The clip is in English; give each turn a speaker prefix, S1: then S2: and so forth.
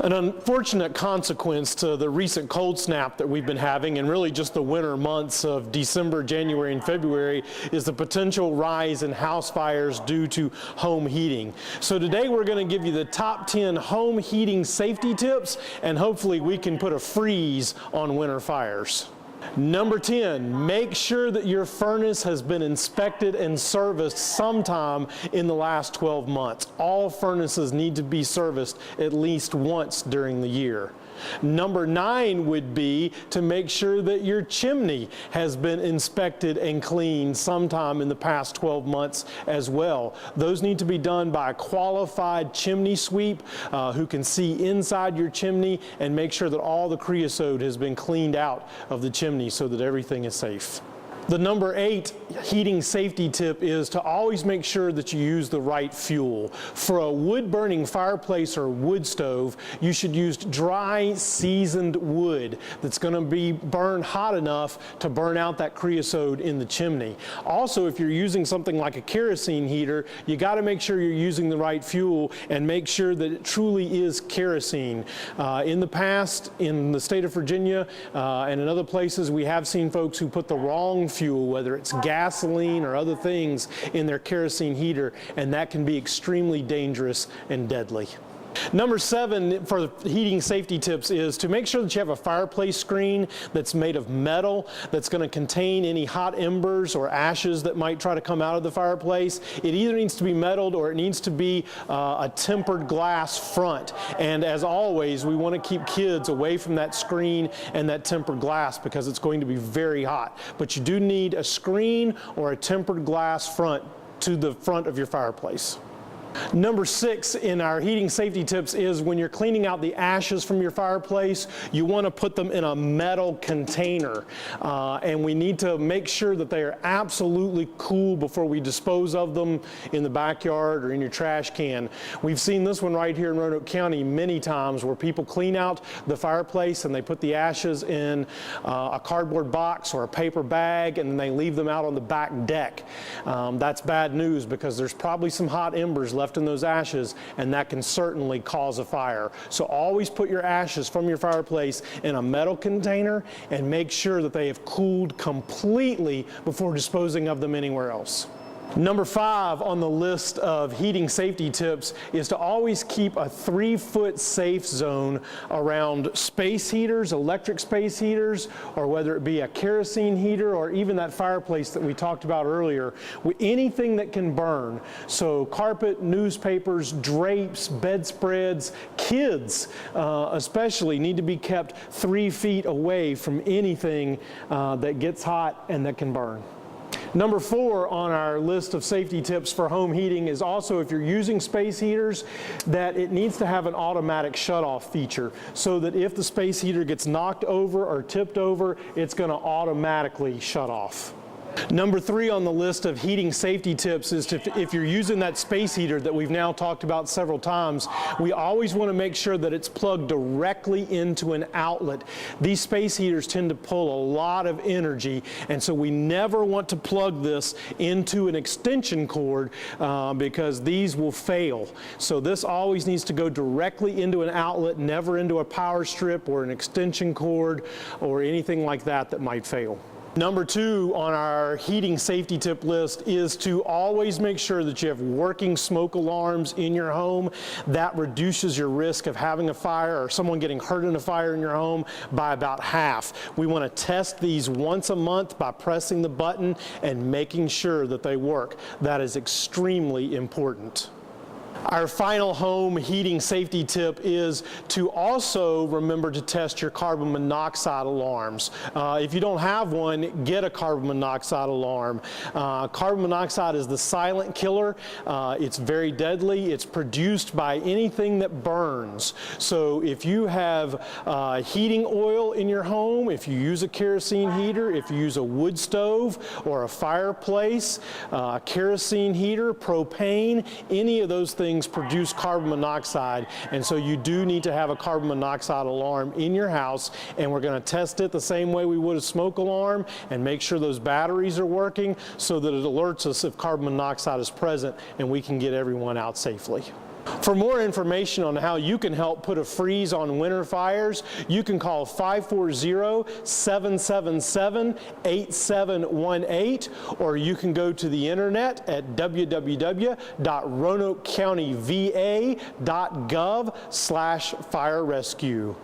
S1: An unfortunate consequence to the recent cold snap that we've been having, and really just the winter months of December, January, and February, is the potential rise in house fires due to home heating. So today we're going to give you the top 10 home heating safety tips, and hopefully we can put a freeze on winter fires. Number 10, make sure that your furnace has been inspected and serviced sometime in the last 12 months. All furnaces need to be serviced at least once during the year. Number 9 would be to make sure that your chimney has been inspected and cleaned sometime in the past 12 months as well. Those need to be done by a qualified chimney sweep who can see inside your chimney and make sure that all the creosote has been cleaned out of the chimney so that everything is safe. The number 8 heating safety tip is to always make sure that you use the right fuel. For a wood-burning fireplace or wood stove, you should use dry, seasoned wood that's going to be burned hot enough to burn out that creosote in the chimney. Also, if you're using something like a kerosene heater, you got to make sure you're using the right fuel and make sure that it truly is kerosene. In the past, in the state of Virginia and in other places, we have seen folks who put the wrong fuel, whether it's gasoline or other things, in their kerosene heater, and that can be extremely dangerous and deadly. Number 7 for heating safety tips is to make sure that you have a fireplace screen that's made of metal that's going to contain any hot embers or ashes that might try to come out of the fireplace. It either needs to be metaled or it needs to be a tempered glass front. And as always, we want to keep kids away from that screen and that tempered glass because it's going to be very hot. But you do need a screen or a tempered glass front to the front of your fireplace. Number 6 in our heating safety tips is when you're cleaning out the ashes from your fireplace, you want to put them in a metal container. And we need to make sure that they are absolutely cool before we dispose of them in the backyard or in your trash can. We've seen this one right here in Roanoke County many times where people clean out the fireplace and they put the ashes in a cardboard box or a paper bag and then they leave them out on the back deck. That's bad news because there's probably some hot embers left in those ashes, and that can certainly cause a fire. So always put your ashes from your fireplace in a metal container and make sure that they have cooled completely before disposing of them anywhere else. Number 5 on the list of heating safety tips is to always keep a 3-foot safe zone around space heaters, electric space heaters, or whether it be a kerosene heater or even that fireplace that we talked about earlier, with anything that can burn. So carpet, newspapers, drapes, bedspreads, kids especially need to be kept 3 feet away from anything that gets hot and that can burn. Number 4 on our list of safety tips for home heating is also, if you're using space heaters, that it needs to have an automatic shutoff feature so that if the space heater gets knocked over or tipped over, it's going to automatically shut off. Number 3 on the list of heating safety tips is if you're using that space heater that we've now talked about several times, we always want to make sure that it's plugged directly into an outlet. These space heaters tend to pull a lot of energy, and so we never want to plug this into an extension cord because these will fail. So this always needs to go directly into an outlet, never into a power strip or an extension cord or anything like that that might fail. Number 2 on our heating safety tip list is to always make sure that you have working smoke alarms in your home. That reduces your risk of having a fire or someone getting hurt in a fire in your home by about half. We want to test these once a month by pressing the button and making sure that they work. That is extremely important. Our final home heating safety tip is to also remember to test your carbon monoxide alarms. If you don't have one, get a carbon monoxide alarm. Carbon monoxide is the silent killer. It's very deadly. It's produced by anything that burns. So if you have heating oil in your home, if you use a kerosene heater, if you use a wood stove or a fireplace, a kerosene heater, propane, any of those things produce carbon monoxide, and so you do need to have a carbon monoxide alarm in your house, and we're going to test it the same way we would a smoke alarm and make sure those batteries are working so that it alerts us if carbon monoxide is present and we can get everyone out safely. For more information on how you can help put a freeze on winter fires, you can call 540-777-8718, or you can go to the internet at www.roanokecountyva.govtirerescue.